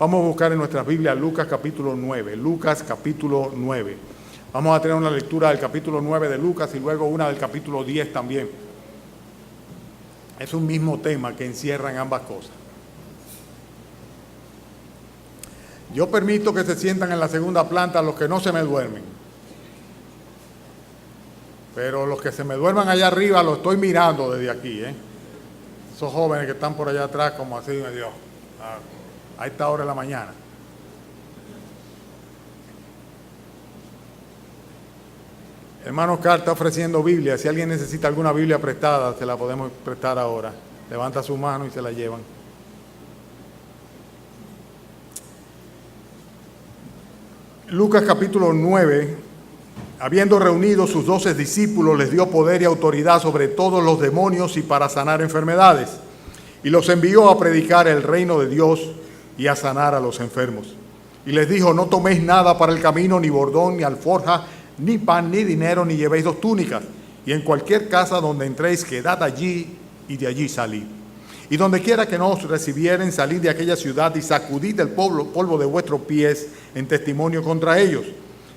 Vamos a buscar en nuestras Biblias Lucas capítulo 9. Lucas capítulo 9. Vamos a tener una lectura del capítulo 9 de Lucas y luego una del capítulo 10 también. Es un mismo tema que encierran ambas cosas. Yo permito que se sientan en la segunda planta los que no se me duermen. Pero los que se me duerman allá arriba los estoy mirando desde aquí, Esos jóvenes que están por allá atrás como así medio a esta hora de la mañana. Hermano Carl está ofreciendo Biblia. Si alguien necesita alguna Biblia prestada, se la podemos prestar ahora. Levanta su mano y se la llevan. Lucas capítulo 9, habiendo reunido sus 12 discípulos, les dio poder y autoridad sobre todos los demonios y para sanar enfermedades. Y los envió a predicar el reino de Dios y a sanar a los enfermos. Y les dijo, no toméis nada para el camino, ni bordón, ni alforja, ni pan, ni dinero, ni llevéis 2 túnicas. Y en cualquier casa donde entréis, quedad allí y de allí salid. Y donde quiera que nos recibieren, salid de aquella ciudad y sacudid el polvo de vuestros pies en testimonio contra ellos.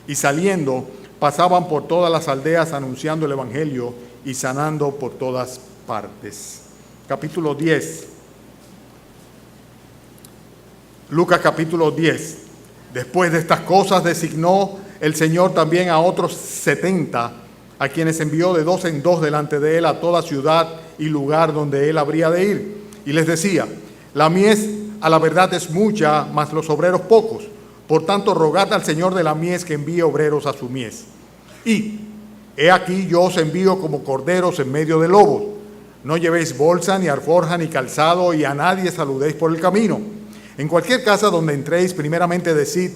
Y saliendo, pasaban por todas las aldeas anunciando el evangelio y sanando por todas partes. Capítulo 10. Lucas capítulo 10. Después de estas cosas designó el Señor también a otros 70, a quienes envió de 2 en 2 delante de él a toda ciudad y lugar donde él habría de ir. Y les decía, la mies a la verdad es mucha, mas los obreros pocos. Por tanto, rogad al Señor de la mies que envíe obreros a su mies. Y he aquí yo os envío como corderos en medio de lobos. No llevéis bolsa, ni alforja, ni calzado, y a nadie saludéis por el camino. En cualquier casa donde entréis, primeramente decid,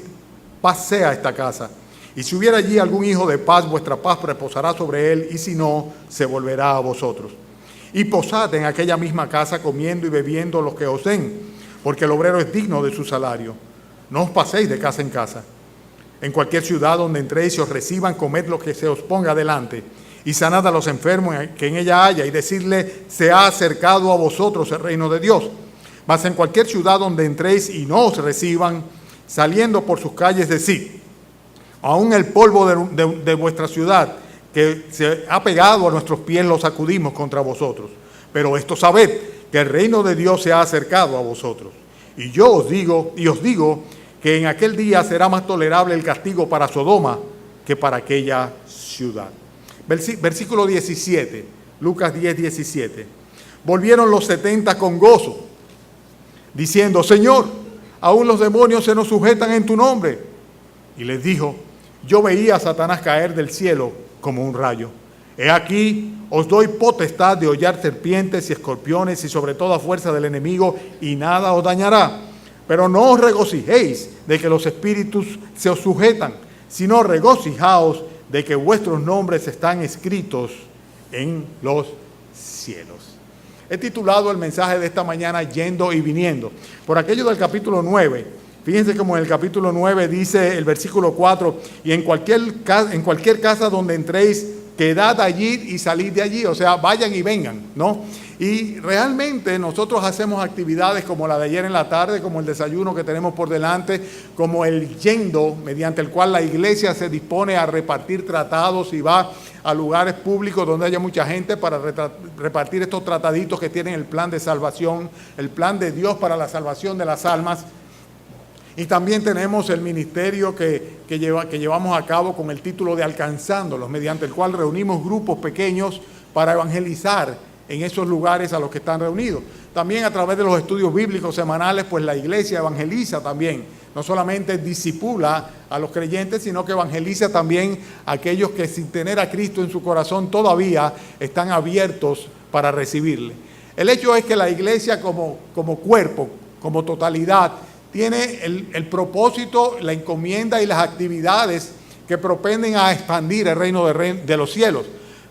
paz sea esta casa. Y si hubiera allí algún hijo de paz, vuestra paz reposará sobre él, y si no, se volverá a vosotros. Y posad en aquella misma casa, comiendo y bebiendo los que os den, porque el obrero es digno de su salario. No os paséis de casa en casa. En cualquier ciudad donde entréis y os reciban, comed lo que se os ponga delante, y sanad a los enfermos que en ella haya, y decidle, se ha acercado a vosotros el reino de Dios. Mas en cualquier ciudad donde entréis y no os reciban, saliendo por sus calles, decid, aún el polvo de vuestra ciudad, que se ha pegado a nuestros pies, lo sacudimos contra vosotros. Pero esto sabed, que el reino de Dios se ha acercado a vosotros. Y yo os digo, que en aquel día será más tolerable el castigo para Sodoma que para aquella ciudad. Versículo 17, Lucas 10, 17. Volvieron los 70 con gozo, diciendo, Señor, aún los demonios se nos sujetan en tu nombre. Y les dijo, yo veía a Satanás caer del cielo como un rayo. He aquí, os doy potestad de hollar serpientes y escorpiones y sobre toda fuerza del enemigo, y nada os dañará. Pero no os regocijéis de que los espíritus se os sujetan, sino regocijaos de que vuestros nombres están escritos en los cielos. He titulado el mensaje de esta mañana, Yendo y Viniendo. Por aquello del capítulo 9, fíjense como en el capítulo 9 dice el versículo 4, y en cualquier casa donde entréis, quedad allí y salid de allí, o sea, vayan y vengan, ¿no? Y realmente nosotros hacemos actividades como la de ayer en la tarde, como el desayuno que tenemos por delante, como el yendo, mediante el cual la iglesia se dispone a repartir tratados y va a lugares públicos donde haya mucha gente para repartir estos trataditos que tienen el plan de salvación, el plan de Dios para la salvación de las almas. Y también tenemos el ministerio que llevamos a cabo con el título de Alcanzándolos, mediante el cual reunimos grupos pequeños para evangelizar en esos lugares a los que están reunidos. También a través de los estudios bíblicos semanales, pues la iglesia evangeliza también. No solamente discipula a los creyentes, sino que evangeliza también a aquellos que sin tener a Cristo en su corazón todavía están abiertos para recibirle. El hecho es que la iglesia como cuerpo, como totalidad, tiene el propósito, la encomienda y las actividades que propenden a expandir el reino de los cielos.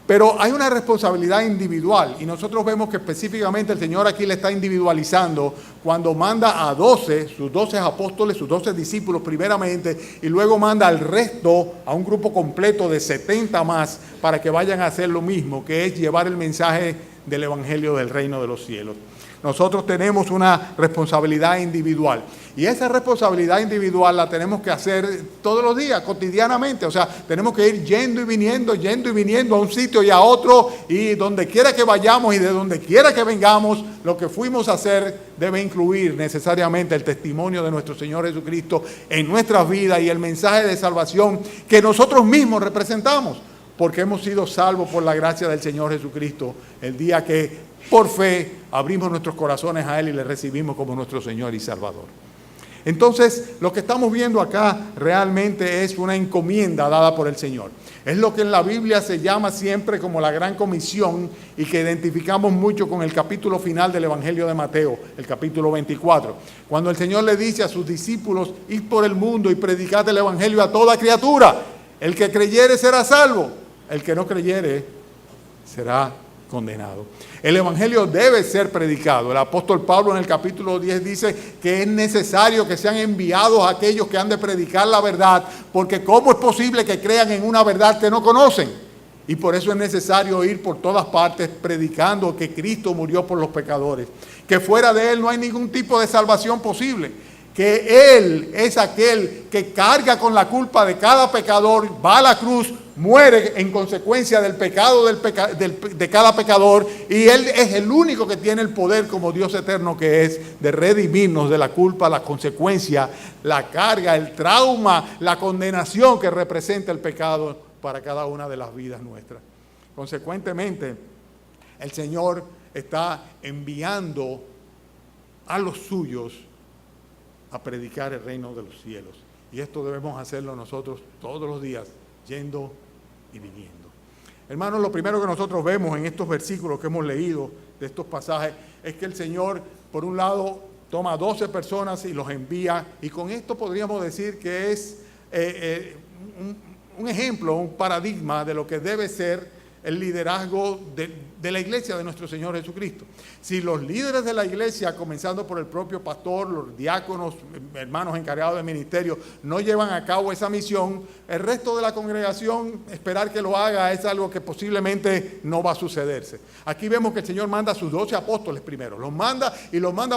Pero hay una responsabilidad individual y nosotros vemos que específicamente el Señor aquí le está individualizando cuando manda a 12, sus 12 apóstoles, sus 12 discípulos primeramente, y luego manda al resto, a un grupo completo de 70 más, para que vayan a hacer lo mismo, que es llevar el mensaje del Evangelio del reino de los cielos. Nosotros tenemos una responsabilidad individual. Y esa responsabilidad individual la tenemos que hacer todos los días, cotidianamente. O sea, tenemos que ir yendo y viniendo a un sitio y a otro. Y donde quiera que vayamos y de donde quiera que vengamos, lo que fuimos a hacer debe incluir necesariamente el testimonio de nuestro Señor Jesucristo en nuestras vidas y el mensaje de salvación que nosotros mismos representamos. Porque hemos sido salvos por la gracia del Señor Jesucristo el día que por fe abrimos nuestros corazones a Él y le recibimos como nuestro Señor y Salvador. Entonces, lo que estamos viendo acá realmente es una encomienda dada por el Señor. Es lo que en la Biblia se llama siempre como la Gran Comisión y que identificamos mucho con el capítulo final del Evangelio de Mateo, el capítulo 24. Cuando el Señor le dice a sus discípulos, id por el mundo y predicad el Evangelio a toda criatura. El que creyere será salvo, el que no creyere será condenado. El Evangelio debe ser predicado. El apóstol Pablo en el capítulo 10 dice que es necesario que sean enviados aquellos que han de predicar la verdad, porque ¿cómo es posible que crean en una verdad que no conocen? Y por eso es necesario ir por todas partes predicando que Cristo murió por los pecadores, que fuera de Él no hay ningún tipo de salvación posible, que Él es aquel que carga con la culpa de cada pecador, va a la cruz, muere en consecuencia del pecado de cada pecador, y Él es el único que tiene el poder como Dios eterno que es de redimirnos de la culpa, la consecuencia, la carga, el trauma, la condenación que representa el pecado para cada una de las vidas nuestras. Consecuentemente, el Señor está enviando a los suyos a predicar el reino de los cielos. Y esto debemos hacerlo nosotros todos los días, yendo y viniendo. Hermanos, lo primero que nosotros vemos en estos versículos que hemos leído, de estos pasajes, es que el Señor, por un lado, toma 12 personas y los envía, y con esto podríamos decir que es un ejemplo, un paradigma de lo que debe ser el liderazgo de la iglesia de nuestro Señor Jesucristo. Si los líderes de la iglesia, comenzando por el propio pastor, los diáconos, hermanos encargados del ministerio, no llevan a cabo esa misión, el resto de la congregación esperar que lo haga es algo que posiblemente no va a sucederse. Aquí vemos que el Señor manda a sus 12 apóstoles primero, los manda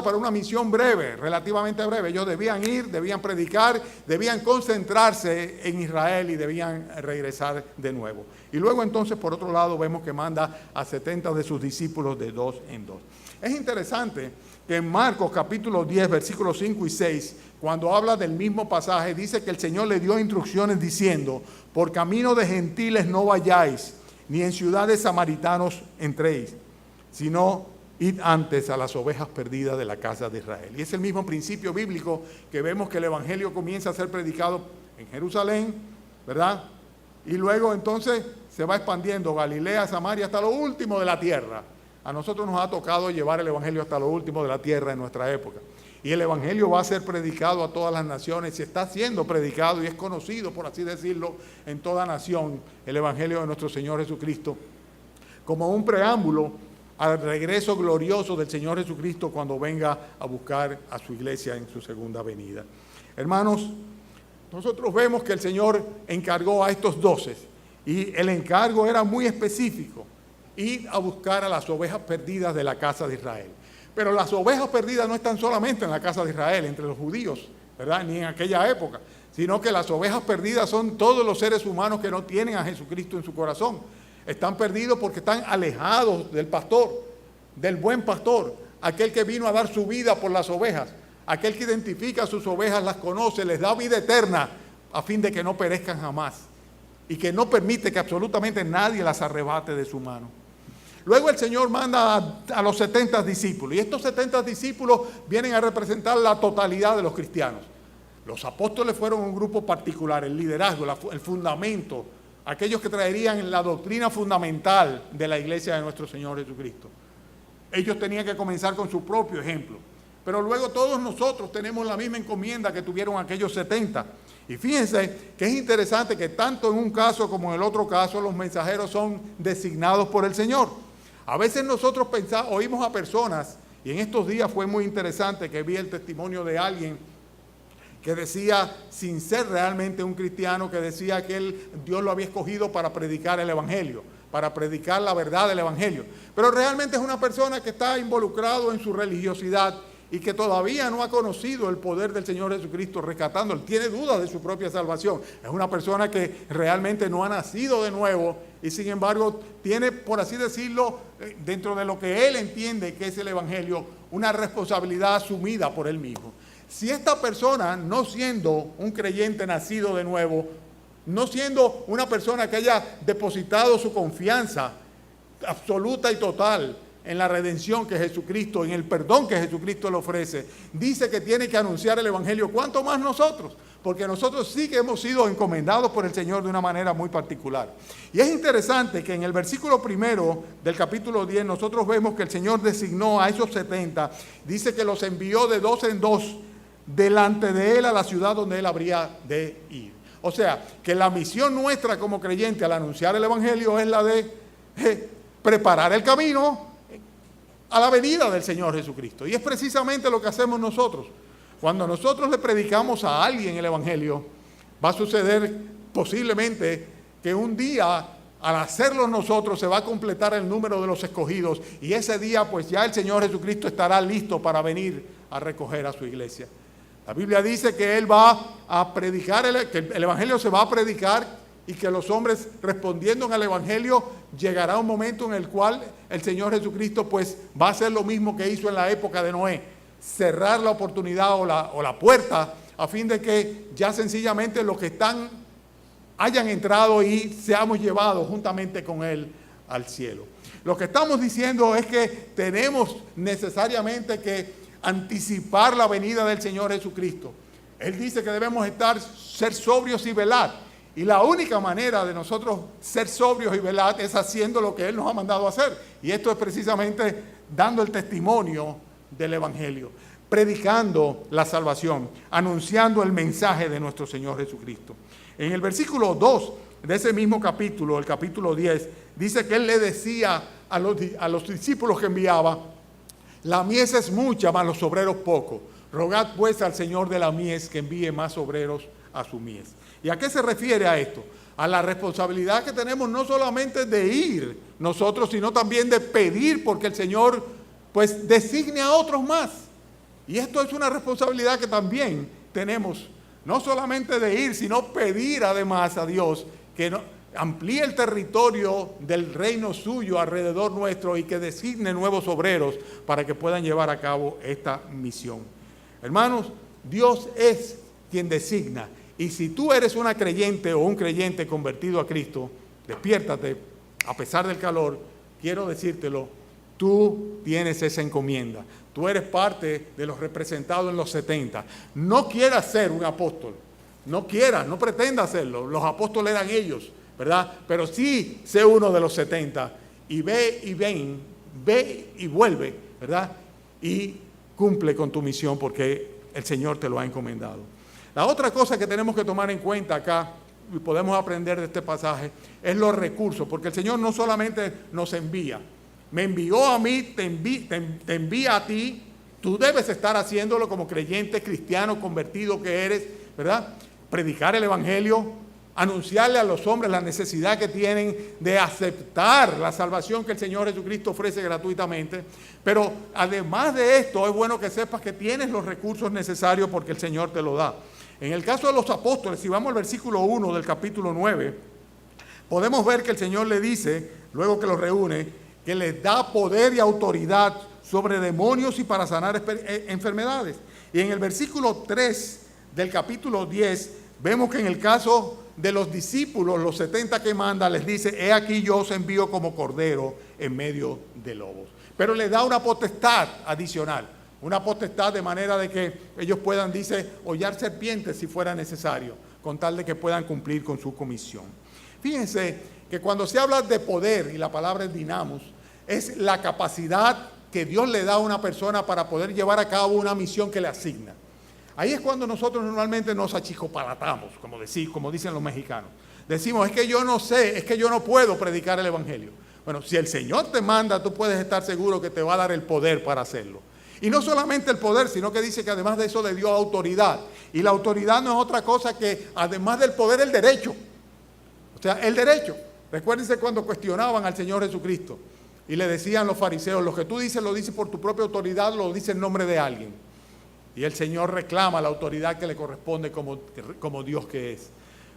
para una misión breve, relativamente breve. Ellos debían ir, debían predicar, debían concentrarse en Israel y debían regresar de nuevo. Y luego entonces, por otro lado, vemos que manda a 70 de sus discípulos de 2 en 2. Es interesante que en Marcos capítulo 10, versículos 5 y 6, cuando habla del mismo pasaje, dice que el Señor le dio instrucciones diciendo, por camino de gentiles no vayáis, ni en ciudades samaritanos entréis, sino id antes a las ovejas perdidas de la casa de Israel. Y es el mismo principio bíblico que vemos que el Evangelio comienza a ser predicado en Jerusalén, ¿verdad? Y luego entonces se va expandiendo Galilea, Samaria, hasta lo último de la tierra. A nosotros nos ha tocado llevar el Evangelio hasta lo último de la tierra en nuestra época. Y el Evangelio va a ser predicado a todas las naciones, y está siendo predicado y es conocido, por así decirlo, en toda nación, el Evangelio de nuestro Señor Jesucristo, como un preámbulo al regreso glorioso del Señor Jesucristo cuando venga a buscar a su iglesia en su segunda venida. Hermanos, nosotros vemos que el Señor encargó a estos 12 y el encargo era muy específico, ir a buscar a las ovejas perdidas de la casa de Israel. Pero las ovejas perdidas no están solamente en la casa de Israel, entre los judíos, ¿verdad? Ni en aquella época, sino que las ovejas perdidas son todos los seres humanos que no tienen a Jesucristo en su corazón. Están perdidos porque están alejados del pastor, del buen pastor, aquel que vino a dar su vida por las ovejas. Aquel que identifica a sus ovejas, las conoce, les da vida eterna a fin de que no perezcan jamás y que no permite que absolutamente nadie las arrebate de su mano. Luego el Señor manda a los 70 discípulos, y estos 70 discípulos vienen a representar la totalidad de los cristianos. Los apóstoles fueron un grupo particular, el liderazgo, el fundamento, aquellos que traerían la doctrina fundamental de la iglesia de nuestro Señor Jesucristo. Ellos tenían que comenzar con su propio ejemplo. Pero luego todos nosotros tenemos la misma encomienda que tuvieron aquellos 70. Y fíjense que es interesante que tanto en un caso como en el otro caso los mensajeros son designados por el Señor. A veces nosotros oímos a personas, y en estos días fue muy interesante que vi el testimonio de alguien que decía, sin ser realmente un cristiano, que decía que Dios lo había escogido para predicar el Evangelio. para predicar la verdad del Evangelio. Pero realmente es una persona que está involucrado en su religiosidad y que todavía no ha conocido el poder del Señor Jesucristo rescatándolo. Tiene dudas de su propia salvación. Es una persona que realmente no ha nacido de nuevo y sin embargo tiene, por así decirlo, dentro de lo que él entiende que es el Evangelio, una responsabilidad asumida por él mismo. Si esta persona, no siendo un creyente nacido de nuevo, no siendo una persona que haya depositado su confianza absoluta y total en la redención que Jesucristo, en el perdón que Jesucristo le ofrece, dice que tiene que anunciar el Evangelio, ¿cuánto más nosotros? Porque nosotros sí que hemos sido encomendados por el Señor de una manera muy particular. Y es interesante que en el versículo 1 del capítulo 10 nosotros vemos que el Señor designó a esos 70, dice que los envió de 2 en 2 delante de Él a la ciudad donde Él habría de ir. O sea, que la misión nuestra como creyente al anunciar el Evangelio es la de preparar el camino a la venida del Señor Jesucristo. Y es precisamente lo que hacemos nosotros. Cuando nosotros le predicamos a alguien el Evangelio, va a suceder posiblemente que un día, al hacerlo nosotros, se va a completar el número de los escogidos y ese día pues ya el Señor Jesucristo estará listo para venir a recoger a su iglesia. La Biblia dice que Él va a predicar, que el Evangelio se va a predicar y que los hombres respondiendo al Evangelio llegará un momento en el cual el Señor Jesucristo pues va a hacer lo mismo que hizo en la época de Noé, cerrar la oportunidad o la puerta a fin de que ya sencillamente los que hayan entrado y seamos llevados juntamente con Él al cielo. Lo que estamos diciendo es que tenemos necesariamente que anticipar la venida del Señor Jesucristo. Él dice que debemos ser sobrios y velar. Y la única manera de nosotros ser sobrios y velar es haciendo lo que Él nos ha mandado a hacer. Y esto es precisamente dando el testimonio del Evangelio, predicando la salvación, anunciando el mensaje de nuestro Señor Jesucristo. En el versículo 2 de ese mismo capítulo, el capítulo 10, dice que Él le decía a los discípulos que enviaba: la mies es mucha, mas los obreros pocos. Rogad pues al Señor de la mies que envíe más obreros a su mies. ¿Y a qué se refiere a esto? A la responsabilidad que tenemos no solamente de ir nosotros, sino también de pedir porque el Señor pues designe a otros más. Y esto es una responsabilidad que también tenemos, no solamente de ir, sino pedir además a Dios que amplíe el territorio del reino suyo alrededor nuestro y que designe nuevos obreros para que puedan llevar a cabo esta misión. Hermanos, Dios es quien designa. Y si tú eres una creyente o un creyente convertido a Cristo, despiértate, a pesar del calor, quiero decírtelo, tú tienes esa encomienda. Tú eres parte de los representados en los 70. No quieras ser un apóstol, no pretenda hacerlo. Los apóstoles eran ellos, ¿verdad? Pero sí sé uno de los 70 y ve y vuelve, ¿verdad? Y cumple con tu misión porque el Señor te lo ha encomendado. La otra cosa que tenemos que tomar en cuenta acá, y podemos aprender de este pasaje, es los recursos, porque el Señor no solamente nos envía, me envió a mí, te envía a ti, tú debes estar haciéndolo como creyente cristiano convertido que eres, ¿verdad? Predicar el Evangelio, anunciarle a los hombres la necesidad que tienen de aceptar la salvación que el Señor Jesucristo ofrece gratuitamente. Pero además de esto, es bueno que sepas que tienes los recursos necesarios porque el Señor te lo da. En el caso de los apóstoles, si vamos al versículo 1 del capítulo 9, podemos ver que el Señor le dice, luego que los reúne, que les da poder y autoridad sobre demonios y para sanar enfermedades. Y en el versículo 3 del capítulo 10, vemos que en el caso de los discípulos, los 70 que manda, les dice: he aquí yo os envío como cordero en medio de lobos. Pero les da una potestad adicional, una potestad de manera de que ellos puedan, dice, hollar serpientes si fuera necesario, con tal de que puedan cumplir con su comisión. Fíjense que cuando se habla de poder, y la palabra es dinamos, es la capacidad que Dios le da a una persona para poder llevar a cabo una misión que le asigna. Ahí es cuando nosotros normalmente nos achicopalatamos, como dicen los mexicanos. Decimos: es que yo no sé, es que yo no puedo predicar el Evangelio. Bueno, si el Señor te manda, tú puedes estar seguro que te va a dar el poder para hacerlo. Y no solamente el poder, sino que dice que además de eso le dio autoridad. Y la autoridad no es otra cosa que, además del poder, el derecho. O sea, el derecho. Recuérdense cuando cuestionaban al Señor Jesucristo y le decían los fariseos, lo que tú dices lo dices por tu propia autoridad, lo dices en nombre de alguien. Y el Señor reclama la autoridad que le corresponde como Dios que es.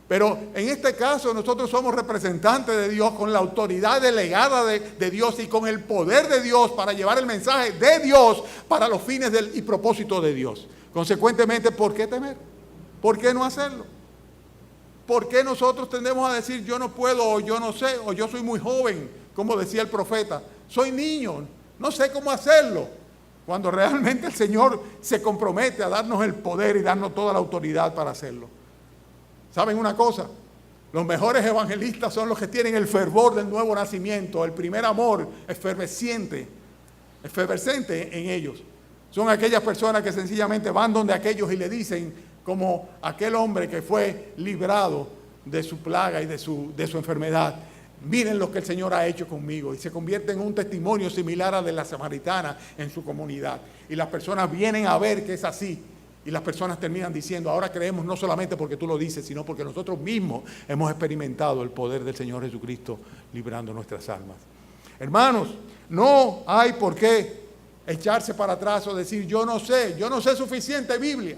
Pero en este caso nosotros somos representantes de Dios con la autoridad delegada de Dios y con el poder de Dios para llevar el mensaje de Dios para los fines y propósitos de Dios. Consecuentemente, ¿por qué temer? ¿Por qué no hacerlo? ¿Por qué nosotros tendemos a decir yo no puedo o yo no sé o yo soy muy joven, como decía el profeta? Soy niño, no sé cómo hacerlo. Cuando realmente el Señor se compromete a darnos el poder y darnos toda la autoridad para hacerlo. ¿Saben una cosa? Los mejores evangelistas son los que tienen el fervor del nuevo nacimiento, el primer amor efervescente en ellos. Son aquellas personas que sencillamente van donde aquellos y le dicen, como aquel hombre que fue librado de su plaga y de su enfermedad, miren lo que el Señor ha hecho conmigo, y se convierte en un testimonio similar al de la samaritana en su comunidad. Y las personas vienen a ver que es así. Y las personas terminan diciendo, ahora creemos no solamente porque tú lo dices, sino porque nosotros mismos hemos experimentado el poder del Señor Jesucristo librando nuestras almas. Hermanos, no hay por qué echarse para atrás o decir, yo no sé suficiente Biblia.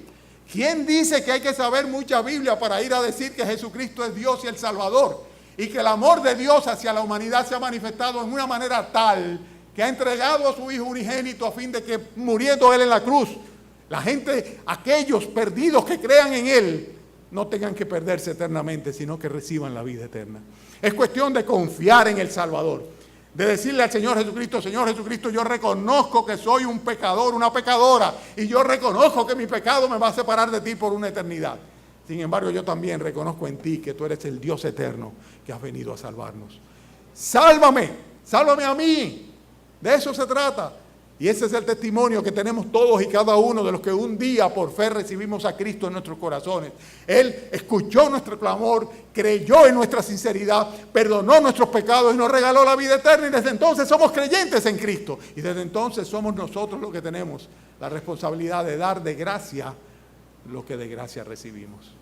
¿Quién dice que hay que saber mucha Biblia para ir a decir que Jesucristo es Dios y el Salvador? Y que el amor de Dios hacia la humanidad se ha manifestado en una manera tal que ha entregado a su Hijo unigénito a fin de que muriendo Él en la cruz, la gente, aquellos perdidos que crean en Él, no tengan que perderse eternamente, sino que reciban la vida eterna. Es cuestión de confiar en el Salvador, de decirle al Señor Jesucristo, yo reconozco que soy un pecador, una pecadora, y yo reconozco que mi pecado me va a separar de ti por una eternidad. Sin embargo, yo también reconozco en ti que tú eres el Dios eterno que has venido a salvarnos. Sálvame a mí. De eso se trata. Y ese es el testimonio que tenemos todos y cada uno de los que un día por fe recibimos a Cristo en nuestros corazones. Él escuchó nuestro clamor, creyó en nuestra sinceridad, perdonó nuestros pecados y nos regaló la vida eterna. Y desde entonces somos creyentes en Cristo. Y desde entonces somos nosotros los que tenemos la responsabilidad de dar de gracia lo que de gracia recibimos.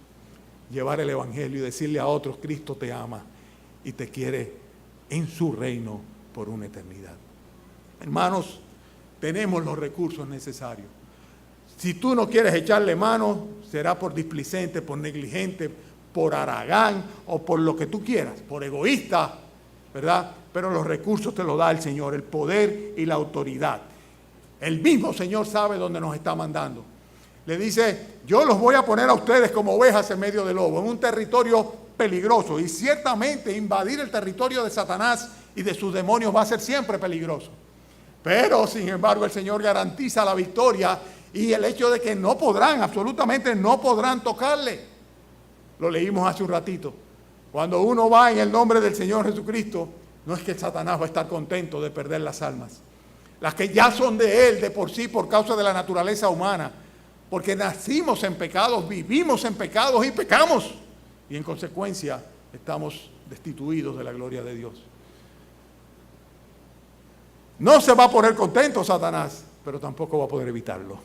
Llevar el Evangelio y decirle a otros, Cristo te ama y te quiere en su reino por una eternidad. Hermanos, tenemos los recursos necesarios. Si tú no quieres echarle mano, será por displicente, por negligente, por haragán o por lo que tú quieras, por egoísta, ¿verdad? Pero los recursos te los da el Señor, el poder y la autoridad. El mismo Señor sabe dónde nos está mandando. Le dice, yo los voy a poner a ustedes como ovejas en medio del lobo, en un territorio peligroso. Y ciertamente invadir el territorio de Satanás y de sus demonios va a ser siempre peligroso. Pero, sin embargo, el Señor garantiza la victoria y el hecho de que no podrán, absolutamente no podrán tocarle. Lo leímos hace un ratito. Cuando uno va en el nombre del Señor Jesucristo, no es que Satanás va a estar contento de perder las almas. Las que ya son de Él, de por sí, por causa de la naturaleza humana. Porque nacimos en pecados, vivimos en pecados y pecamos. Y en consecuencia, estamos destituidos de la gloria de Dios. No se va a poner contento Satanás, pero tampoco va a poder evitarlo.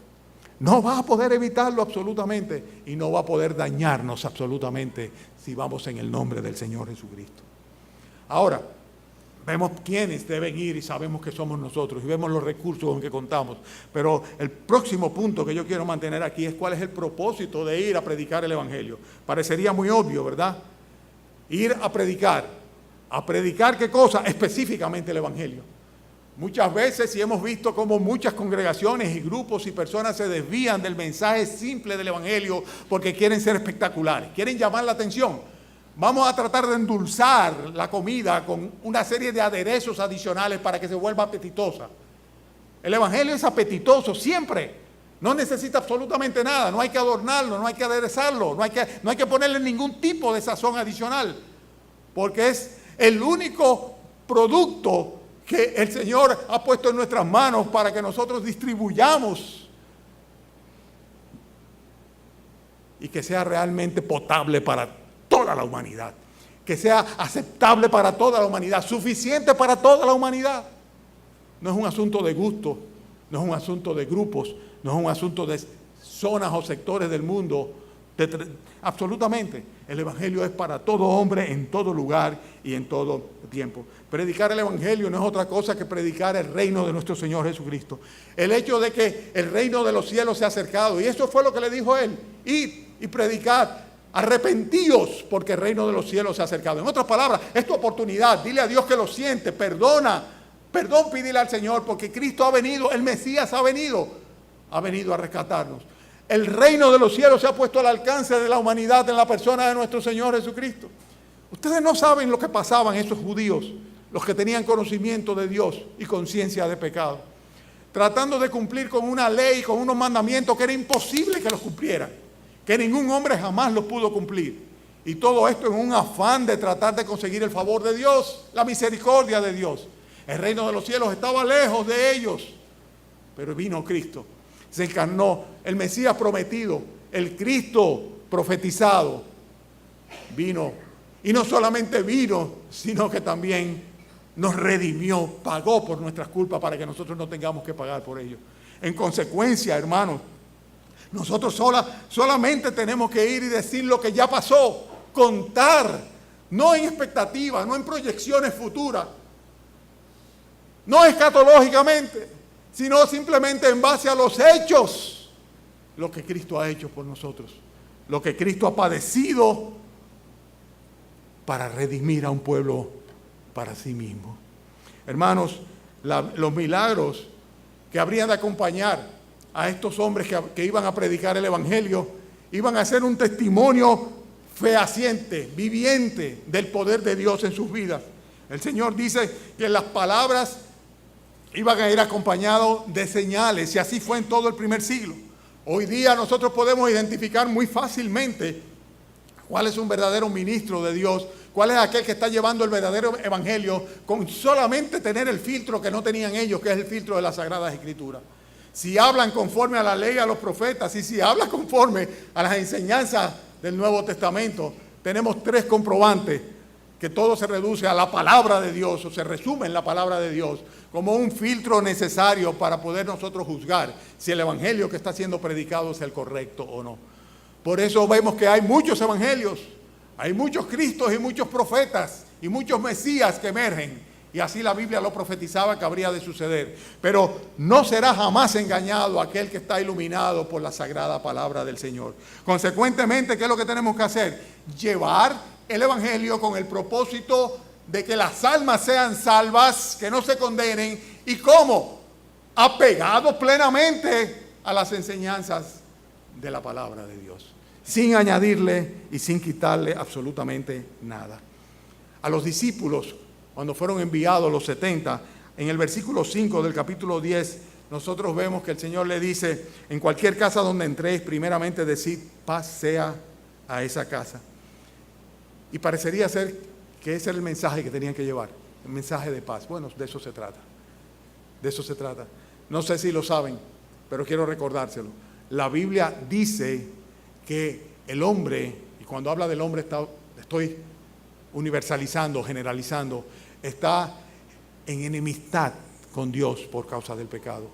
No va a poder evitarlo absolutamente y no va a poder dañarnos absolutamente si vamos en el nombre del Señor Jesucristo. Ahora, vemos quiénes deben ir y sabemos que somos nosotros y vemos los recursos con que contamos. Pero el próximo punto que yo quiero mantener aquí es cuál es el propósito de ir a predicar el Evangelio. Parecería muy obvio, ¿verdad? Ir a predicar. ¿A predicar qué cosa? Específicamente el Evangelio. Muchas veces y hemos visto cómo muchas congregaciones y grupos y personas se desvían del mensaje simple del Evangelio porque quieren ser espectaculares, quieren llamar la atención. Vamos a tratar de endulzar la comida con una serie de aderezos adicionales para que se vuelva apetitosa. El Evangelio es apetitoso siempre. No necesita absolutamente nada, no hay que adornarlo, no hay que aderezarlo, no hay que ponerle ningún tipo de sazón adicional, porque es el único producto que el Señor ha puesto en nuestras manos para que nosotros distribuyamos y que sea realmente potable para toda la humanidad, que sea aceptable para toda la humanidad, suficiente para toda la humanidad. No es un asunto de gusto, no es un asunto de grupos, no es un asunto de zonas o sectores del mundo Absolutamente. El Evangelio es para todo hombre, en todo lugar y en todo tiempo. Predicar el Evangelio no es otra cosa que predicar el reino de nuestro Señor Jesucristo. El hecho de que el reino de los cielos se ha acercado. Y eso fue lo que le dijo él. Id y predicad. Arrepentíos porque el reino de los cielos se ha acercado. En otras palabras, es tu oportunidad. Dile a Dios que lo siente. Perdona. Perdón, pídele al Señor porque Cristo ha venido. El Mesías ha venido. Ha venido a rescatarnos. El reino de los cielos se ha puesto al alcance de la humanidad en la persona de nuestro Señor Jesucristo. Ustedes no saben lo que pasaban esos judíos, los que tenían conocimiento de Dios y conciencia de pecado, tratando de cumplir con una ley, con unos mandamientos que era imposible que los cumplieran, que ningún hombre jamás los pudo cumplir. Y todo esto en un afán de tratar de conseguir el favor de Dios, la misericordia de Dios. El reino de los cielos estaba lejos de ellos, pero vino Cristo. Se encarnó el Mesías prometido, el Cristo profetizado, vino. Y no solamente vino, sino que también nos redimió, pagó por nuestras culpas para que nosotros no tengamos que pagar por ello. En consecuencia, hermanos, nosotros solamente tenemos que ir y decir lo que ya pasó, contar, no en expectativas, no en proyecciones futuras, no escatológicamente, sino simplemente en base a los hechos, lo que Cristo ha hecho por nosotros, lo que Cristo ha padecido para redimir a un pueblo para sí mismo. Hermanos, los milagros que habrían de acompañar a estos hombres que iban a predicar el Evangelio, iban a ser un testimonio fehaciente, viviente del poder de Dios en sus vidas. El Señor dice que las palabras iban a ir acompañados de señales, y así fue en todo el primer siglo. Hoy día nosotros podemos identificar muy fácilmente cuál es un verdadero ministro de Dios, cuál es aquel que está llevando el verdadero evangelio con solamente tener el filtro que no tenían ellos, que es el filtro de las Sagradas Escrituras. Si hablan conforme a la ley, a los profetas, y si hablan conforme a las enseñanzas del Nuevo Testamento, tenemos tres comprobantes que todo se reduce a la palabra de Dios, o se resume en la palabra de Dios, como un filtro necesario para poder nosotros juzgar si el evangelio que está siendo predicado es el correcto o no. Por eso vemos que hay muchos evangelios, hay muchos Cristos y muchos profetas y muchos Mesías que emergen, y así la Biblia lo profetizaba que habría de suceder. Pero no será jamás engañado aquel que está iluminado por la sagrada palabra del Señor. Consecuentemente, ¿qué es lo que tenemos que hacer? Llevar el evangelio con el propósito de que las almas sean salvas, que no se condenen. ¿Y cómo? Apegados plenamente a las enseñanzas de la palabra de Dios, sin añadirle y sin quitarle absolutamente nada. A los discípulos, cuando fueron enviados los 70, en el versículo 5 del capítulo 10, nosotros vemos que el Señor le dice: en cualquier casa donde entréis, primeramente decid, paz sea a esa casa. Y parecería ser que ese era el mensaje que tenían que llevar, el mensaje de paz. Bueno, de eso se trata. De eso se trata. No sé si lo saben, pero quiero recordárselo. La Biblia dice que el hombre, y cuando habla del hombre estoy universalizando, generalizando, está en enemistad con Dios por causa del pecado.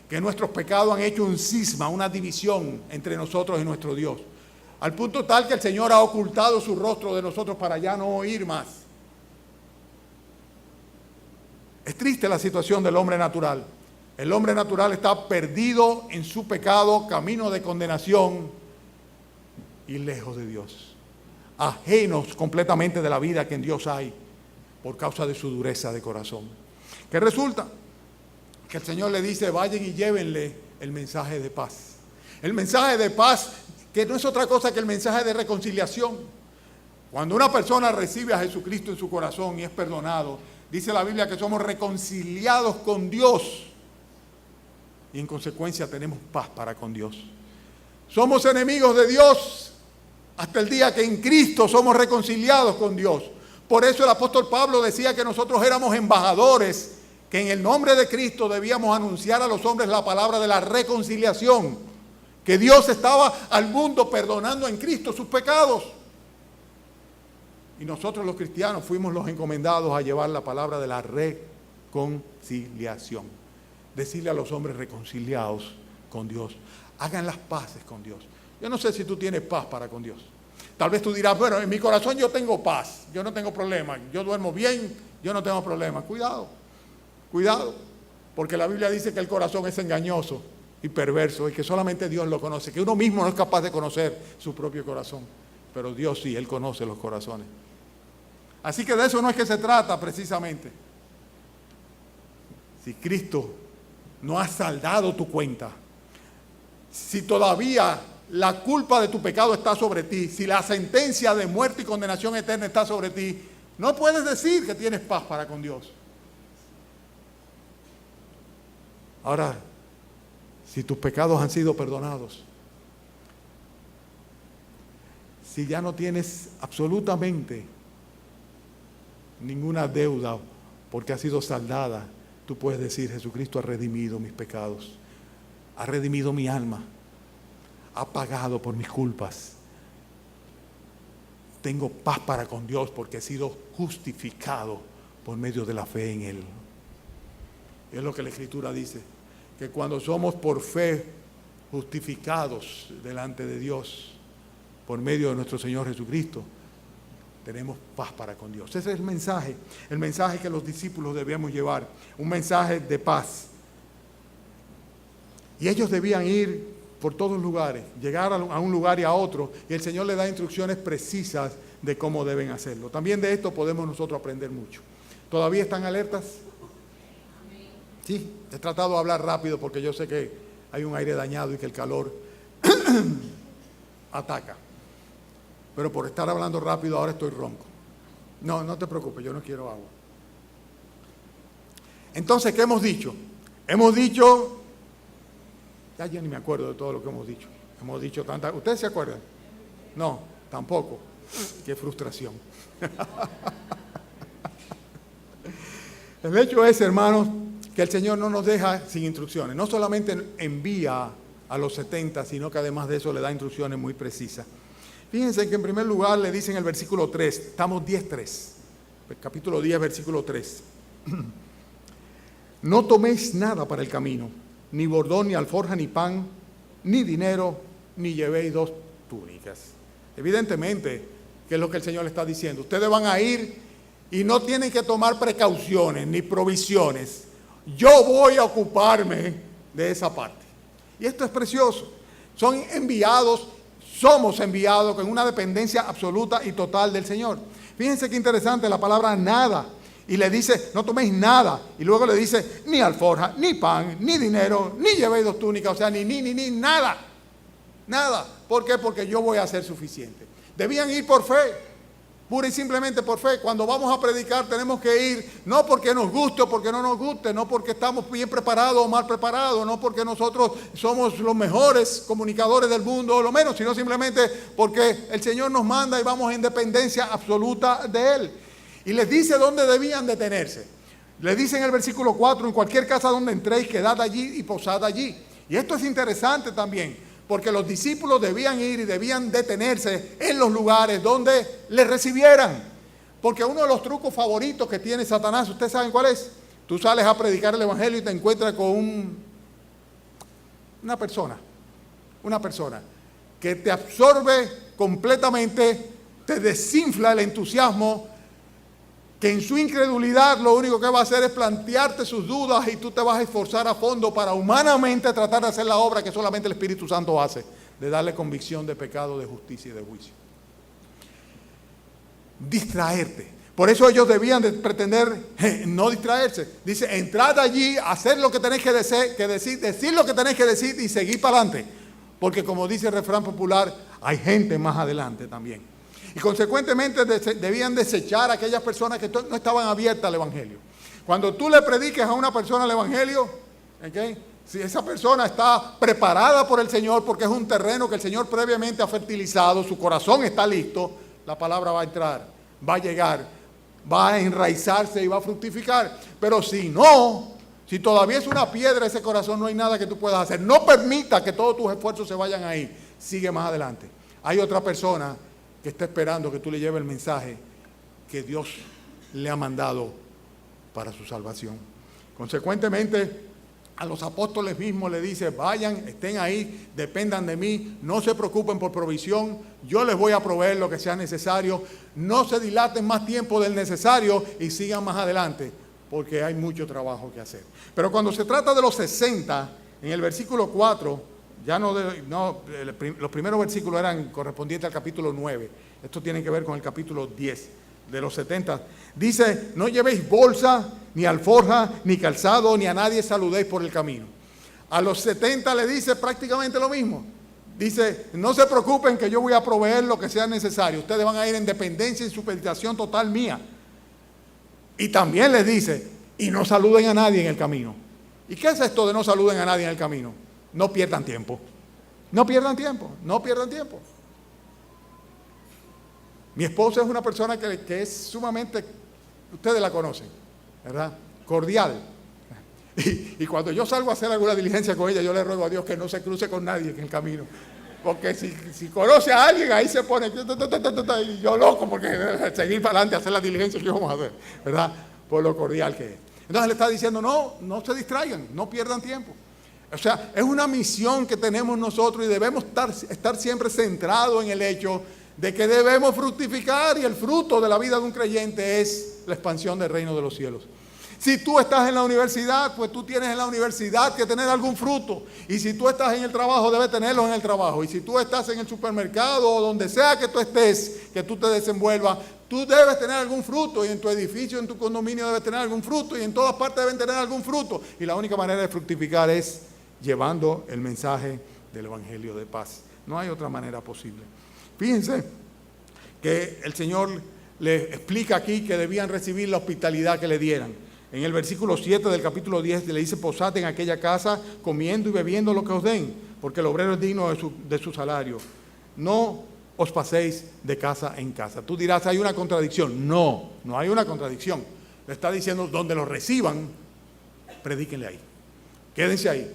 Que nuestros pecados han hecho un cisma, una división entre nosotros y nuestro Dios. Al punto tal que el Señor ha ocultado su rostro de nosotros para ya no oír más. Es triste la situación del hombre natural. El hombre natural está perdido en su pecado, camino de condenación y lejos de Dios. Ajenos completamente de la vida que en Dios hay por causa de su dureza de corazón. ¿Qué resulta? Que el Señor le dice: vayan y llévenle el mensaje de paz. El mensaje de paz, que no es otra cosa que el mensaje de reconciliación. Cuando una persona recibe a Jesucristo en su corazón y es perdonado, dice la Biblia que somos reconciliados con Dios y en consecuencia tenemos paz para con Dios. Somos enemigos de Dios hasta el día que en Cristo somos reconciliados con Dios. Por eso el apóstol Pablo decía que nosotros éramos embajadores, que en el nombre de Cristo debíamos anunciar a los hombres la palabra de la reconciliación, que Dios estaba al mundo perdonando en Cristo sus pecados. Y nosotros los cristianos fuimos los encomendados a llevar la palabra de la reconciliación. Decirle a los hombres reconciliados con Dios, hagan las paces con Dios. Yo no sé si tú tienes paz para con Dios. Tal vez tú dirás, bueno, en mi corazón yo tengo paz, yo no tengo problema, yo duermo bien, yo no tengo problema. Cuidado, cuidado, porque la Biblia dice que el corazón es engañoso y perverso y que solamente Dios lo conoce, que uno mismo no es capaz de conocer su propio corazón, pero Dios sí, Él conoce los corazones. Así que de eso no es que se trata precisamente. Si Cristo no ha saldado tu cuenta, si todavía la culpa de tu pecado está sobre ti, si la sentencia de muerte y condenación eterna está sobre ti, no puedes decir que tienes paz para con Dios. Ahora, si tus pecados han sido perdonados, si ya no tienes absolutamente ninguna deuda porque ha sido saldada, tú puedes decir, Jesucristo ha redimido mis pecados, ha redimido mi alma, ha pagado por mis culpas. Tengo paz para con Dios porque he sido justificado por medio de la fe en Él. Es lo que la Escritura dice, que cuando somos por fe justificados delante de Dios por medio de nuestro Señor Jesucristo, tenemos paz para con Dios. Ese es el mensaje que los discípulos debíamos llevar, un mensaje de paz. Y ellos debían ir por todos los lugares, llegar a un lugar y a otro, y el Señor les da instrucciones precisas de cómo deben hacerlo. También de esto podemos nosotros aprender mucho. ¿Todavía están alertas? Sí, he tratado de hablar rápido porque yo sé que hay un aire dañado y que el calor ataca. Pero por estar hablando rápido ahora estoy ronco. No, no te preocupes, yo no quiero agua. Entonces, ¿qué hemos dicho? Hemos dicho... Ya ni me acuerdo de todo lo que hemos dicho. Hemos dicho tantas... ¿Ustedes se acuerdan? No, tampoco. Qué frustración. El hecho es, hermanos, que el Señor no nos deja sin instrucciones. No solamente envía a los 70, sino que además de eso le da instrucciones muy precisas. Fíjense que en primer lugar le dice en el versículo 3, estamos 10:3, capítulo 10, versículo 3. No toméis nada para el camino, ni bordón, ni alforja, ni pan, ni dinero, ni llevéis 2 túnicas. Evidentemente, ¿qué es lo que el Señor le está diciendo? Ustedes van a ir y no tienen que tomar precauciones ni provisiones. Yo voy a ocuparme de esa parte. Y esto es precioso. Son enviados, somos enviados con una dependencia absoluta y total del Señor. Fíjense qué interesante la palabra nada. Y le dice, no toméis nada. Y luego le dice, ni alforja, ni pan, ni dinero, ni llevéis 2 túnicas. O sea, ni nada. Nada. ¿Por qué? Porque yo voy a ser suficiente. Debían ir por fe. Pura y simplemente por fe. Cuando vamos a predicar tenemos que ir, no porque nos guste o porque no nos guste, no porque estamos bien preparados o mal preparados, no porque nosotros somos los mejores comunicadores del mundo o lo menos, sino simplemente porque el Señor nos manda y vamos en dependencia absoluta de Él. Y les dice dónde debían detenerse. Les dice en el versículo 4, en cualquier casa donde entréis, quedad allí y posad allí. Y esto es interesante también, porque los discípulos debían ir y debían detenerse en los lugares donde les recibieran. Porque uno de los trucos favoritos que tiene Satanás, ¿ustedes saben cuál es? Tú sales a predicar el Evangelio y te encuentras con una persona que te absorbe completamente, te desinfla el entusiasmo, que en su incredulidad lo único que va a hacer es plantearte sus dudas y tú te vas a esforzar a fondo para humanamente tratar de hacer la obra que solamente el Espíritu Santo hace, de darle convicción de pecado, de justicia y de juicio. Distraerte. Por eso ellos debían de pretender no distraerse. Dice, entrad allí, hacer lo que tenéis que decir lo que tenéis que decir y seguir para adelante. Porque como dice el refrán popular, hay gente más adelante también. Y consecuentemente debían desechar a aquellas personas que no estaban abiertas al Evangelio. Cuando tú le prediques a una persona el Evangelio, ¿okay? Si esa persona está preparada por el Señor, porque es un terreno que el Señor previamente ha fertilizado, su corazón está listo, la palabra va a entrar, va a llegar, va a enraizarse y va a fructificar. Pero si no, si todavía es una piedra ese corazón, no hay nada que tú puedas hacer. No permita que todos tus esfuerzos se vayan ahí. Sigue más adelante. Hay otra persona que está esperando que tú le lleves el mensaje que Dios le ha mandado para su salvación. Consecuentemente, A los apóstoles mismos les dice, vayan, estén ahí, dependan de mí, no se preocupen por provisión, yo les voy a proveer lo que sea necesario, no se dilaten más tiempo del necesario y sigan más adelante, porque hay mucho trabajo que hacer. Pero cuando se trata de los 60, en el versículo 4, los primeros versículos eran correspondientes al capítulo 9, esto tiene que ver con el capítulo 10. De los 70, dice, no llevéis bolsa, ni alforja, ni calzado, ni a nadie saludéis por el camino. A los 70 le dice prácticamente lo mismo. Dice, no se preocupen que yo voy a proveer lo que sea necesario. Ustedes van a ir en dependencia y supeditación total mía. Y también les dice, y no saluden a nadie en el camino. ¿Y qué es esto de no saluden a nadie en el camino? No pierdan tiempo. No pierdan tiempo, no pierdan tiempo. Mi esposa es una persona que es sumamente, ustedes la conocen, ¿verdad? Cordial. Y cuando yo salgo a hacer alguna diligencia con ella, yo le ruego a Dios que no se cruce con nadie en el camino. Porque si conoce a alguien, ahí se pone, y yo loco, porque seguir para adelante, hacer la diligencia que vamos a hacer, ¿verdad? Por lo cordial que es. Entonces le está diciendo, no se distraigan, no pierdan tiempo. O sea, es una misión que tenemos nosotros y debemos estar siempre centrados en el hecho de que debemos fructificar, y el fruto de la vida de un creyente es la expansión del reino de los cielos. Si tú estás en la universidad, pues tú tienes en la universidad que tener algún fruto. Y si tú estás en el trabajo, debes tenerlo en el trabajo. Y si tú estás en el supermercado o donde sea que tú estés, que tú te desenvuelvas, tú debes tener algún fruto. Y en tu edificio, en tu condominio debes tener algún fruto. Y en todas partes deben tener algún fruto. Y la única manera de fructificar es llevando el mensaje del Evangelio de paz. No hay otra manera posible. Fíjense que el Señor le explica aquí que debían recibir la hospitalidad que le dieran. En el versículo 7 del capítulo 10 le dice, posad en aquella casa comiendo y bebiendo lo que os den, porque el obrero es digno de su salario. No os paséis de casa en casa. Tú dirás, ¿hay una contradicción? No hay una contradicción. Le está diciendo, donde lo reciban, predíquenle ahí. Quédense ahí.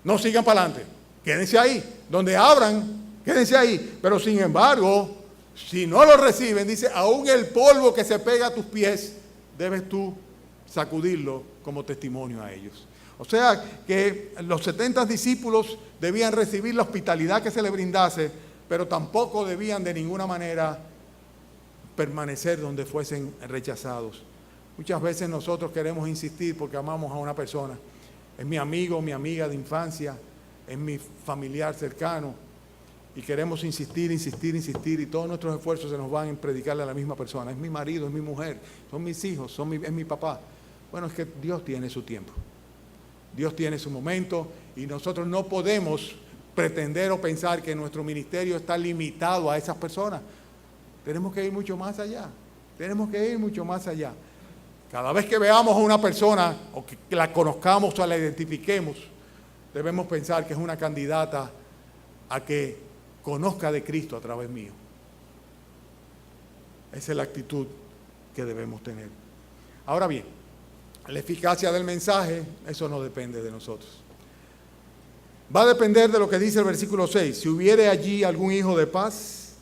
No sigan para adelante. Quédense ahí. Donde abran, quédense ahí. Pero sin embargo, si no lo reciben, dice, aún el polvo que se pega a tus pies, debes tú sacudirlo como testimonio a ellos. O sea que los 70 discípulos debían recibir la hospitalidad que se les brindase, pero tampoco debían de ninguna manera permanecer donde fuesen rechazados. Muchas veces nosotros queremos insistir porque amamos a una persona. Es mi amigo, mi amiga de infancia, es mi familiar cercano, y queremos insistir, y todos nuestros esfuerzos se nos van en predicarle a la misma persona. Es mi marido, es mi mujer, son mis hijos, es mi papá. Bueno, es que Dios tiene su tiempo. Dios tiene su momento y nosotros no podemos pretender o pensar que nuestro ministerio está limitado a esas personas. Tenemos que ir mucho más allá. Cada vez que veamos a una persona o que la conozcamos o la identifiquemos, debemos pensar que es una candidata a que conozca de Cristo a través mío. Esa es la actitud que debemos tener. Ahora bien, la eficacia del mensaje, eso no depende de nosotros. Va a depender de lo que dice el versículo 6. Si hubiere allí algún hijo de paz,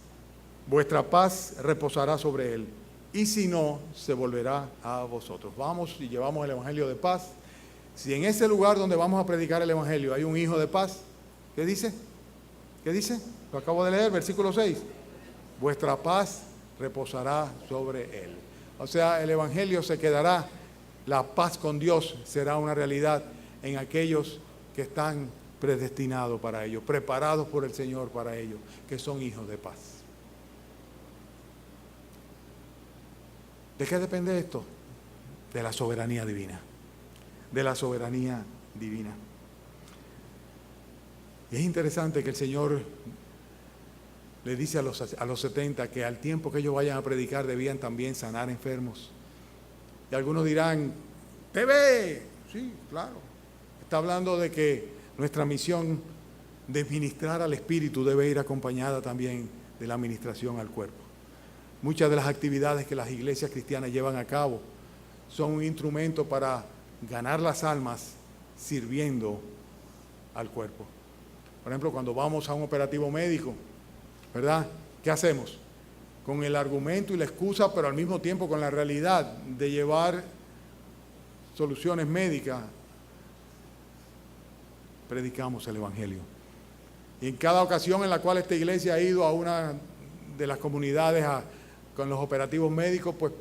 vuestra paz reposará sobre él. Y si no, se volverá a vosotros. Vamos y llevamos el evangelio de paz. Si en ese lugar donde vamos a predicar el evangelio hay un hijo de paz, ¿qué dice? ¿Qué dice? Lo acabo de leer, versículo 6. Vuestra paz reposará sobre él. O sea, el evangelio se quedará. La paz con Dios será una realidad en aquellos que están predestinados para ello, preparados por el Señor para ello, que son hijos de paz. ¿De qué depende esto? De la soberanía divina. De la soberanía divina. Y es interesante que el Señor le dice a los 70 que al tiempo que ellos vayan a predicar debían también sanar enfermos. Y algunos dirán, TV, sí, claro. Está hablando de que nuestra misión de ministrar al Espíritu debe ir acompañada también de la administración al cuerpo. Muchas de las actividades que las iglesias cristianas llevan a cabo son un instrumento para ganar las almas sirviendo al cuerpo. Por ejemplo, cuando vamos a un operativo médico, ¿verdad? ¿Qué hacemos? Con el argumento y la excusa, pero al mismo tiempo con la realidad de llevar soluciones médicas predicamos el Evangelio. Y en cada ocasión en la cual esta iglesia ha ido a una de las comunidades con los operativos médicos, pues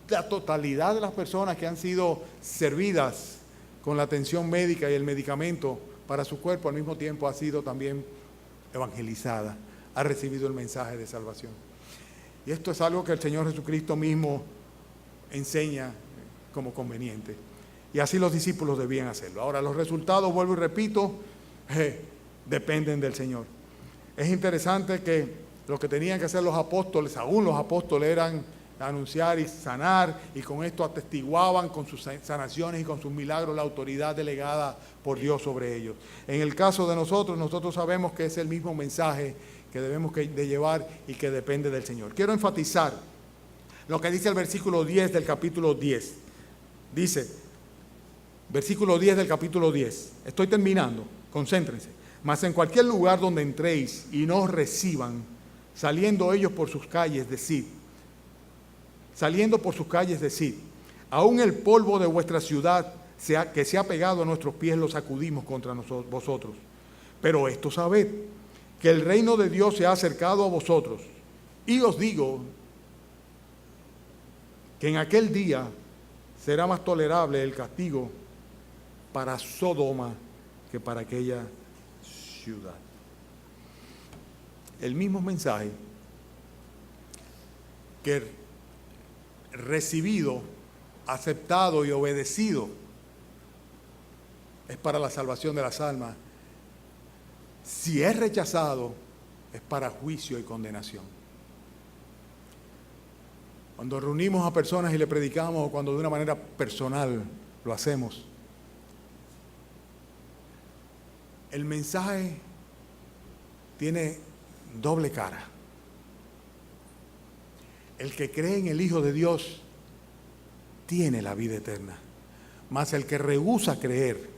la totalidad de las personas que han sido servidas con la atención médica y el medicamento para su cuerpo al mismo tiempo ha sido también evangelizada, ha recibido el mensaje de salvación. Y esto es algo que el Señor Jesucristo mismo enseña como conveniente. Y así los discípulos debían hacerlo. Ahora, los resultados, vuelvo y repito, dependen del Señor. Es interesante que lo que tenían que hacer los apóstoles, aún los apóstoles, eran anunciar y sanar, y con esto atestiguaban con sus sanaciones y con sus milagros la autoridad delegada por Dios sobre ellos. En el caso de nosotros sabemos que es el mismo mensaje que debemos de llevar y que depende del Señor. Quiero enfatizar lo que dice el versículo 10 del capítulo 10. Dice, versículo 10 del capítulo 10. Estoy terminando, concéntrense. Mas en cualquier lugar donde entréis y no os reciban, saliendo ellos por sus calles, decid, aún el polvo de vuestra ciudad que se ha pegado a nuestros pies lo sacudimos contra vosotros. Pero esto sabed, que el reino de Dios se ha acercado a vosotros. Y os digo que en aquel día será más tolerable el castigo para Sodoma que para aquella ciudad. El mismo mensaje que recibido, aceptado y obedecido es para la salvación de las almas. Si es rechazado, es para juicio y condenación. Cuando reunimos a personas y le predicamos, o cuando de una manera personal lo hacemos, el mensaje tiene doble cara. El que cree en el Hijo de Dios tiene la vida eterna, mas el que rehúsa creer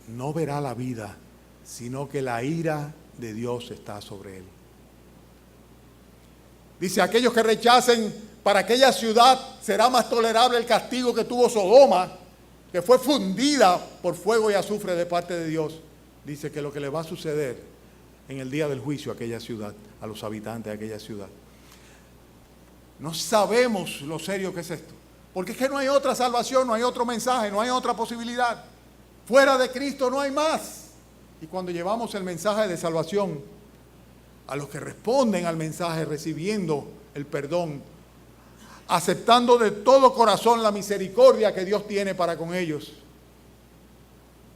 no verá la vida, sino que la ira de Dios está sobre él. Dice, aquellos que rechacen, para aquella ciudad será más tolerable el castigo que tuvo Sodoma, que fue fundida por fuego y azufre de parte de Dios. Dice que lo que le va a suceder en el día del juicio a aquella ciudad, a los habitantes de aquella ciudad. No sabemos lo serio que es esto, porque es que no hay otra salvación, no hay otro mensaje, no hay otra posibilidad. Fuera de Cristo no hay más. Y cuando llevamos el mensaje de salvación a los que responden al mensaje, recibiendo el perdón, aceptando de todo corazón la misericordia que Dios tiene para con ellos,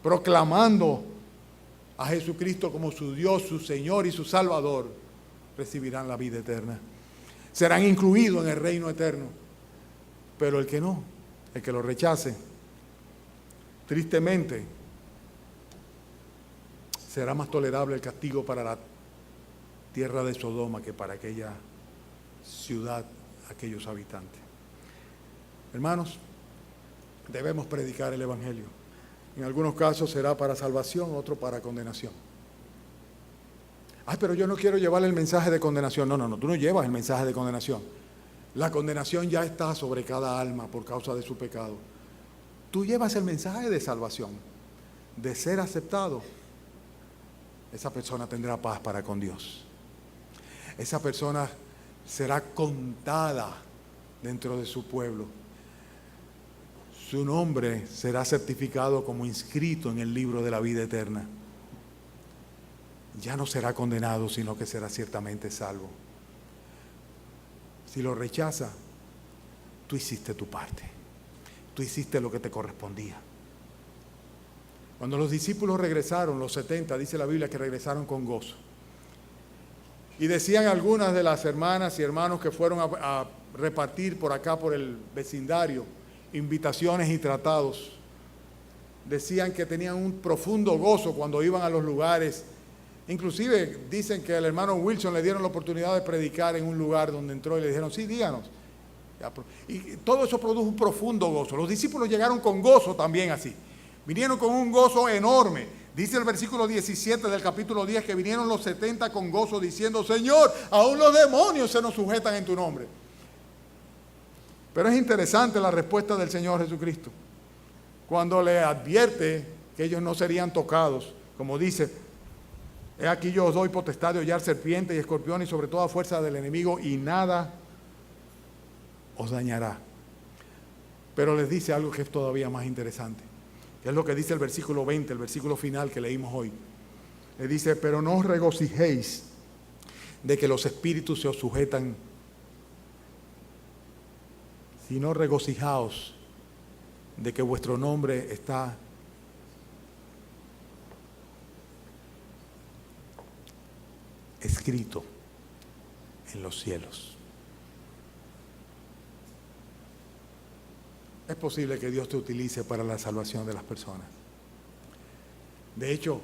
proclamando a Jesucristo como su Dios, su Señor y su Salvador, recibirán la vida eterna. Serán incluidos en el reino eterno. Pero el que no, el que lo rechace, tristemente, será más tolerable el castigo para la tierra de Sodoma que para aquella ciudad, aquellos habitantes. Hermanos, debemos predicar el Evangelio. En algunos casos será para salvación, otro para condenación. Ay, pero yo no quiero llevar el mensaje de condenación. No, tú no llevas el mensaje de condenación. La condenación ya está sobre cada alma por causa de su pecado. Tú llevas el mensaje de salvación, de ser aceptado. Esa persona tendrá paz para con Dios. Esa persona será contada dentro de su pueblo. Su nombre será certificado como inscrito en el libro de la vida eterna. Ya no será condenado, sino que será ciertamente salvo. Si lo rechaza, tú hiciste tu parte. Tú hiciste lo que te correspondía. Cuando los discípulos regresaron, los 70, dice la Biblia que regresaron con gozo. Y decían algunas de las hermanas y hermanos que fueron a repartir por acá, por el vecindario, invitaciones y tratados. Decían que tenían un profundo gozo cuando iban a los lugares. Inclusive dicen que al hermano Wilson le dieron la oportunidad de predicar en un lugar donde entró y le dijeron, sí, díganos. Y todo eso produjo un profundo gozo. Los discípulos llegaron con gozo también así. Vinieron con un gozo enorme. Dice el versículo 17 del capítulo 10 que vinieron los 70 con gozo diciendo, Señor, aún los demonios se nos sujetan en tu nombre. Pero es interesante la respuesta del Señor Jesucristo. Cuando le advierte que ellos no serían tocados. Como dice, he aquí yo os doy potestad de hollar serpientes y escorpiones y sobre toda fuerza del enemigo y nada os dañará. Pero les dice algo que es todavía más interesante, que es lo que dice el versículo 20, el versículo final que leímos hoy. Le dice, pero no os regocijéis de que los espíritus se os sujetan, sino regocijaos de que vuestro nombre está escrito en los cielos. Es posible que Dios te utilice para la salvación de las personas. De hecho,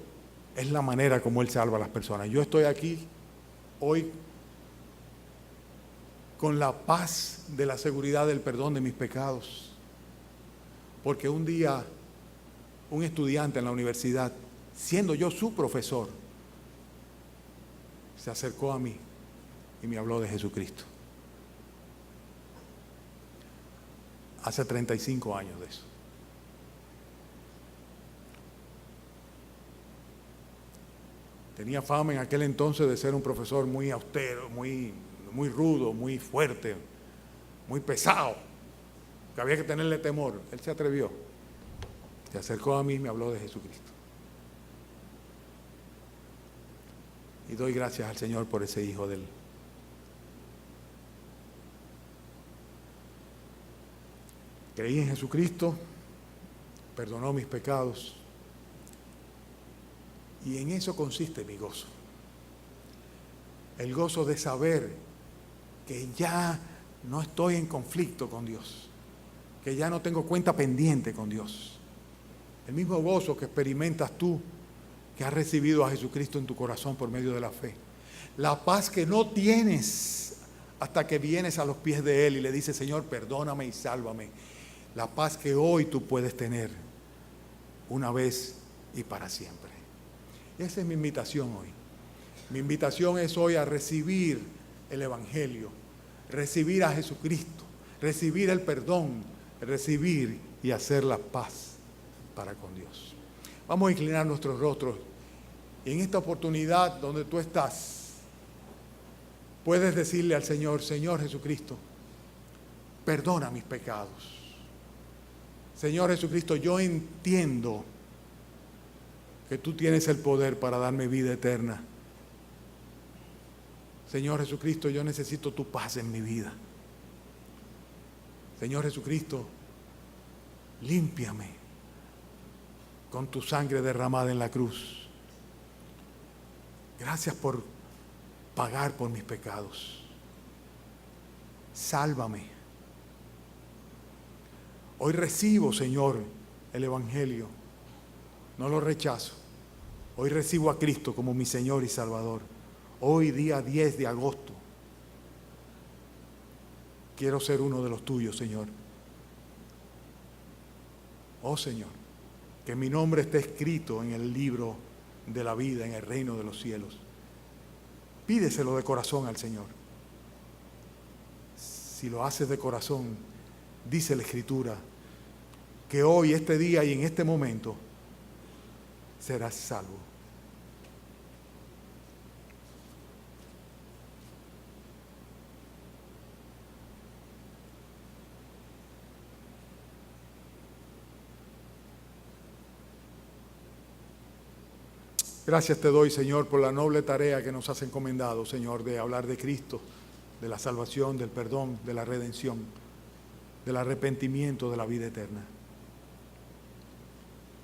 es la manera como Él salva a las personas. Yo estoy aquí hoy con la paz de la seguridad del perdón de mis pecados, porque un día un estudiante en la universidad, siendo yo su profesor, se acercó a mí y me habló de Jesucristo. Hace 35 años de eso. Tenía fama en aquel entonces de ser un profesor muy austero, muy rudo, muy fuerte, muy pesado, que había que tenerle temor. Él se atrevió, se acercó a mí y me habló de Jesucristo. Y doy gracias al Señor por ese hijo de Él. Creí en Jesucristo, perdonó mis pecados, y en eso consiste mi gozo. El gozo de saber que ya no estoy en conflicto con Dios, que ya no tengo cuenta pendiente con Dios. El mismo gozo que experimentas tú, que has recibido a Jesucristo en tu corazón por medio de la fe. La paz que no tienes hasta que vienes a los pies de Él y le dices, Señor, perdóname y sálvame. La paz que hoy tú puedes tener una vez y para siempre. Esa es mi invitación hoy. Mi invitación es hoy a recibir el Evangelio, recibir a Jesucristo, recibir el perdón, recibir y hacer la paz para con Dios. Vamos a inclinar nuestros rostros y en esta oportunidad donde tú estás, puedes decirle al Señor, Señor Jesucristo, perdona mis pecados. Señor Jesucristo, yo entiendo que tú tienes el poder para darme vida eterna. Señor Jesucristo, yo necesito tu paz en mi vida. Señor Jesucristo, límpiame con tu sangre derramada en la cruz. Gracias por pagar por mis pecados. Sálvame. Hoy recibo, Señor, el Evangelio. No lo rechazo. Hoy recibo a Cristo como mi Señor y Salvador. Hoy, día 10 de agosto, quiero ser uno de los tuyos, Señor. Oh, Señor, que mi nombre esté escrito en el libro de la vida, en el reino de los cielos. Pídeselo de corazón al Señor. Si lo haces de corazón, dice la Escritura, que hoy, este día y en este momento, serás salvo. Gracias te doy, Señor, por la noble tarea que nos has encomendado, Señor, de hablar de Cristo, de la salvación, del perdón, de la redención, del arrepentimiento, de la vida eterna.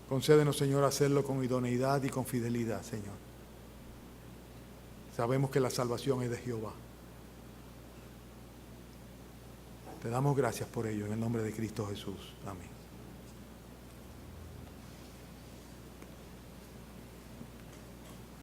Concédenos, Señor, hacerlo con idoneidad y con fidelidad, Señor. Sabemos que la salvación es de Jehová. Te damos gracias por ello, en el nombre de Cristo Jesús. Amén.